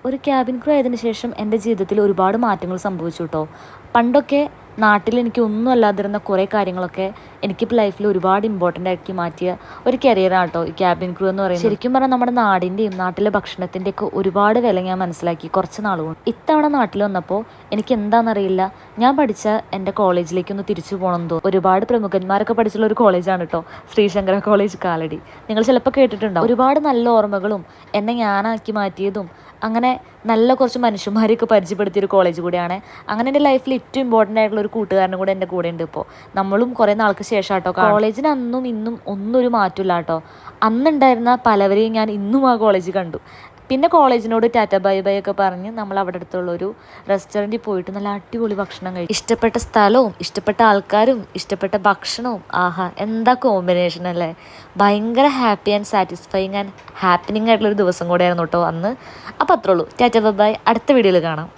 ഒരു cabin crew ആയതിനു ശേഷം എൻ്റെ ജീവിതത്തിൽ ഒരുപാട് മാറ്റങ്ങൾ സംഭവിച്ചു കേട്ടോ. പണ്ടൊക്കെ നാട്ടിൽ എനിക്ക് ഒന്നും അല്ലാതിരുന്ന കുറേ കാര്യങ്ങളൊക്കെ എനിക്കിപ്പോൾ ലൈഫിൽ ഒരുപാട് ഇമ്പോർട്ടൻ്റ് ആക്കി മാറ്റിയ ഒരു കരിയറാണ് കേട്ടോ ഈ ക്യാബിൻ ക്രൂ എന്ന് പറയുന്നത്. ശരിക്കും പറഞ്ഞാൽ നമ്മുടെ നാടിൻ്റെയും നാട്ടിലെ ഭക്ഷണത്തിൻ്റെയൊക്കെ ഒരുപാട് വില ഞാൻ മനസ്സിലാക്കി കുറച്ച് നാളുകൊണ്ട്. ഇത്തവണ നാട്ടിൽ വന്നപ്പോൾ എനിക്ക് എന്താണെന്നറിയില്ല, ഞാൻ പഠിച്ച എൻ്റെ കോളേജിലേക്ക് ഒന്ന് തിരിച്ചു പോകണമെന്ന് തോന്നുന്നു. ഒരുപാട് പ്രമുഖന്മാരൊക്കെ പഠിച്ചുള്ള ഒരു കോളേജാണ് കേട്ടോ ശ്രീശങ്കര കോളേജ് കാലടി. നിങ്ങൾ ചിലപ്പോൾ കേട്ടിട്ടുണ്ടാവും. ഒരുപാട് നല്ല ഓർമ്മകളും എന്നെ ഞാനാക്കി മാറ്റിയതും അങ്ങനെ നല്ല കുറച്ച് മനുഷ്യന്മാരെയൊക്കെ പരിചയപ്പെടുത്തിയൊരു കോളേജ് കൂടിയാണ്. അങ്ങനെ എൻ്റെ ലൈഫിൽ ഏറ്റവും ഇമ്പോർട്ടൻ്റ് ആയിട്ടുള്ള ഒരു കൂട്ടുകാരനും കൂടെ എൻ്റെ കൂടെ ഉണ്ട് ഇപ്പോൾ. നമ്മളും കുറേ നാൾക്ക് ശേഷം കേട്ടോ. കോളേജിന് അന്നും ഇന്നും ഒന്നും ഒരു മാറ്റമില്ല കേട്ടോ. അന്നുണ്ടായിരുന്ന പലവരെയും ഞാൻ ഇന്നും ആ കോളേജിൽ കണ്ടു. പിന്നെ കോളേജിനോട് ടാറ്റ ബൈ ബൈ ഒക്കെ പറഞ്ഞ് നമ്മൾ അവിടെ അടുത്തുള്ളൊരു റെസ്റ്റോറൻറ്റിൽ പോയിട്ട് നല്ല അടിപൊളി ഭക്ഷണം കഴിക്കും. ഇഷ്ടപ്പെട്ട സ്ഥലവും ഇഷ്ടപ്പെട്ട ആൾക്കാരും ഇഷ്ടപ്പെട്ട ഭക്ഷണവും ആഹാ എന്താ കോമ്പിനേഷൻ അല്ലേ. ഭയങ്കര happy and satisfying and happening ആയിട്ടുള്ളൊരു ദിവസം കൂടെയായിരുന്നു കേട്ടോ അന്ന്. അപ്പോൾ അത്രേ ഉള്ളൂ. Tata bye bye. അടുത്ത വീഡിയോയിൽ കാണാം.